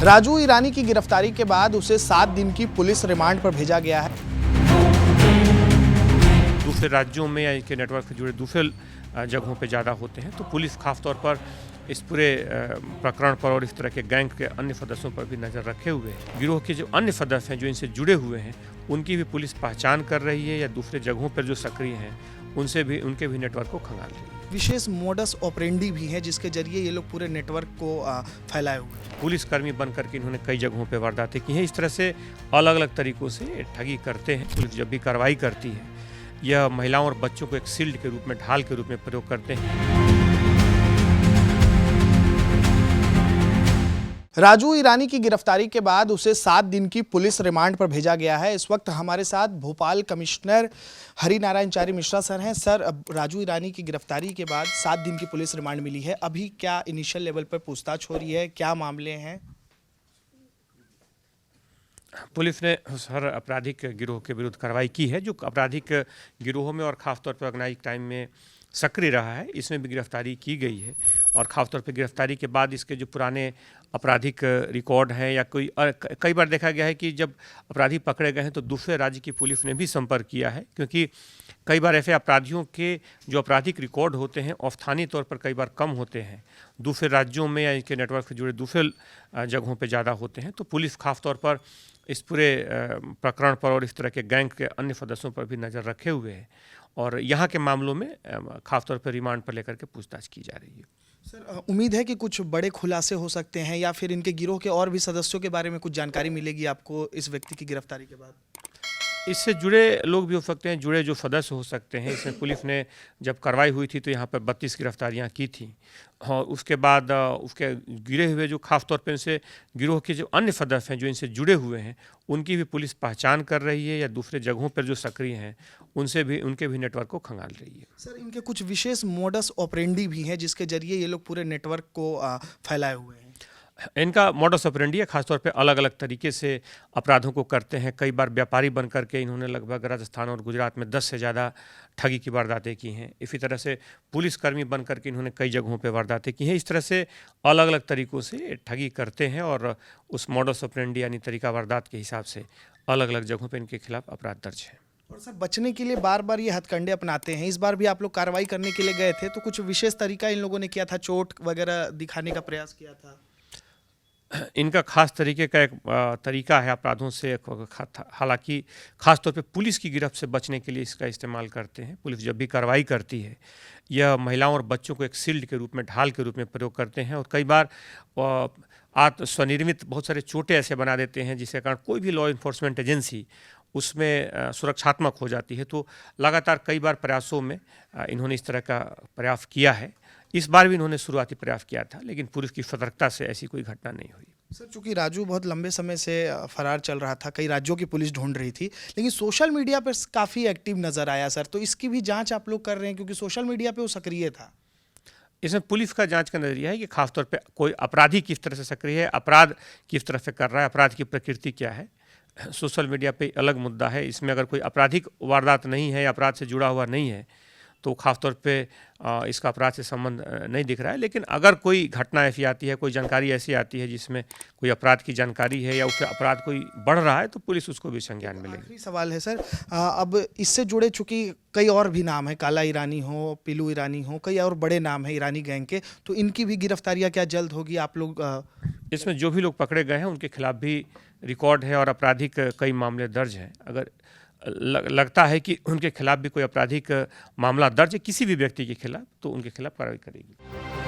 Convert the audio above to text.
राजू ईरानी की गिरफ्तारी के बाद उसे 7 दिन की पुलिस रिमांड पर भेजा गया है। दूसरे राज्यों में या इनके नेटवर्क से जुड़े दूसरे जगहों पे ज़्यादा होते हैं, तो पुलिस खासतौर पर इस पूरे प्रकरण पर और इस तरह के गैंग के अन्य सदस्यों पर भी नज़र रखे हुए है। गिरोह के जो अन्य सदस्य हैं जो इनसे जुड़े हुए हैं, उनकी भी पुलिस पहचान कर रही है या दूसरे जगहों पर जो सक्रिय हैं उनके भी नेटवर्क को खंगाल रही है। विशेष मोडस ऑपरेंडी भी है जिसके जरिए ये लोग पूरे नेटवर्क को फैलाए हुए हैं। पुलिसकर्मी बन करके इन्होंने कई जगहों पे वारदातें की हैं। इस तरह से अलग अलग तरीकों से ठगी करते हैं। पुलिस जब भी कार्रवाई करती है, यह महिलाओं और बच्चों को एक शील्ड के रूप में, ढाल के रूप में प्रयोग करते हैं। राजू ईरानी की गिरफ्तारी के बाद उसे 7 दिन की पुलिस रिमांड पर भेजा गया है। इस वक्त हमारे साथ भोपाल कमिश्नर हरिनारायणचारी मिश्रा सर हैं। सर, अब राजू ईरानी की गिरफ्तारी के बाद 7 दिन की पुलिस रिमांड मिली है। अभी क्या इनिशियल लेवल पर पूछताछ हो रही है, क्या मामले हैं? पुलिस ने हर आपराधिक गिरोह के विरुद्ध कार्रवाई की है। जो आपराधिक गिरोह में और खासतौर पर ऑर्गेनाइज क्राइम में सक्रिय रहा है, इसमें भी गिरफ्तारी की गई है। और ख़ासतौर पर गिरफ्तारी के बाद इसके जो पुराने आपराधिक रिकॉर्ड हैं या कई बार देखा गया है कि जब अपराधी पकड़े गए हैं तो दूसरे राज्य की पुलिस ने भी संपर्क किया है, क्योंकि कई बार ऐसे अपराधियों के जो आपराधिक रिकॉर्ड होते हैं स्थानीय तौर पर कई बार कम होते हैं, दूसरे राज्यों में या इनके नेटवर्क से जुड़े दूसरे जगहों पर ज़्यादा होते हैं। तो पुलिस खासतौर पर इस पूरे प्रकरण पर और इस तरह के गैंग के अन्य सदस्यों पर भी नज़र रखे हुए है और यहाँ के मामलों में खासतौर पर रिमांड पर लेकर के पूछताछ की जा रही है। सर, उम्मीद है कि कुछ बड़े खुलासे हो सकते हैं या फिर इनके गिरोह के और भी सदस्यों के बारे में कुछ जानकारी मिलेगी आपको इस व्यक्ति की गिरफ्तारी के बाद? इससे जुड़े लोग भी हो सकते हैं, जुड़े जो सदस्य हो सकते हैं। इसमें पुलिस ने जब कार्रवाई हुई थी तो यहाँ पर 32 गिरफ्तारियाँ की थी और उसके बाद उसके गिरे हुए जो खासतौर पर इनसे गिरोह के जो अन्य सदस्य हैं जो इनसे जुड़े हुए हैं, उनकी भी पुलिस पहचान कर रही है या दूसरे जगहों पर जो सक्रिय हैं उनके भी नेटवर्क को खंगाल रही है। सर, इनके कुछ विशेष मोडस ऑपरेंडी भी हैं जिसके जरिए ये लोग पूरे नेटवर्क को फैलाए हुए हैं। इनका मॉडस ऑपरेंडी है, खासतौर पे अलग अलग तरीके से अपराधों को करते हैं। कई बार व्यापारी बन करके इन्होंने लगभग राजस्थान और गुजरात में 10 से ज़्यादा ठगी की वारदातें की हैं। इसी तरह से पुलिसकर्मी बन करके इन्होंने कई जगहों पे वारदातें की हैं। इस तरह से अलग अलग तरीक़ों से ठगी करते हैं और उस मॉडस ऑपरेंडी यानी तरीका वारदात के हिसाब से अलग अलग जगहों पर इनके खिलाफ अपराध दर्ज है। और सर, बचने के लिए बार बार ये हथकंडे अपनाते हैं। इस बार भी आप लोग कार्रवाई करने के लिए गए थे तो कुछ विशेष तरीका इन लोगों ने किया था, चोट वगैरह दिखाने का प्रयास किया था? इनका खास तरीके का एक तरीका है अपराधों से, हालांकि खासतौर पे पुलिस की गिरफ्त से बचने के लिए इसका इस्तेमाल करते हैं। पुलिस जब भी कार्रवाई करती है, यह महिलाओं और बच्चों को एक शील्ड के रूप में, ढाल के रूप में प्रयोग करते हैं और कई बार स्वनिर्मित बहुत सारे चोटें ऐसे बना देते हैं जिसके कारण कोई भी लॉ इन्फोर्समेंट एजेंसी उसमें सुरक्षात्मक हो जाती है। तो लगातार कई बार प्रयासों में इन्होंने इस तरह का प्रयास किया है। इस बार भी इन्होंने शुरुआती प्रयास किया था, लेकिन पुलिस की सतर्कता से ऐसी कोई घटना नहीं हुई। सर, चूंकि राजू बहुत लंबे समय से फरार चल रहा था, कई राज्यों की पुलिस ढूंढ रही थी, लेकिन सोशल मीडिया पर काफ़ी एक्टिव नज़र आया सर, तो इसकी भी जांच आप लोग कर रहे हैं क्योंकि सोशल मीडिया पे वो सक्रिय था? इसमें पुलिस का जांच का नज़रिया है कि खासतौर पे कोई अपराधी किस तरह से सक्रिय है, अपराध किस तरह से कर रहा है, अपराध की प्रकृति क्या है। सोशल मीडिया पे अलग मुद्दा है, इसमें अगर कोई आपराधिक वारदात नहीं है, अपराध से जुड़ा हुआ नहीं है तो खासतौर पे इसका अपराध से संबंध नहीं दिख रहा है। लेकिन अगर कोई घटना ऐसी आती है, कोई जानकारी ऐसी आती है जिसमें कोई अपराध की जानकारी है या उससे अपराध कोई बढ़ रहा है, तो पुलिस उसको भी संज्ञान मिलेगी। आखिरी सवाल है सर, अब इससे जुड़े चूंकि कई और भी नाम है, काला ईरानी हो, पीलू ईरानी हो, कई और बड़े नाम है ईरानी गैंग के, तो इनकी भी गिरफ्तारियाँ क्या जल्द होगी? आप लोग इसमें जो भी लोग पकड़े गए हैं उनके खिलाफ भी रिकॉर्ड है और आपराधिक कई मामले दर्ज हैं। अगर लगता है कि उनके खिलाफ भी कोई आपराधिक मामला दर्ज है किसी भी व्यक्ति के खिलाफ, तो उनके खिलाफ कार्रवाई करेगी।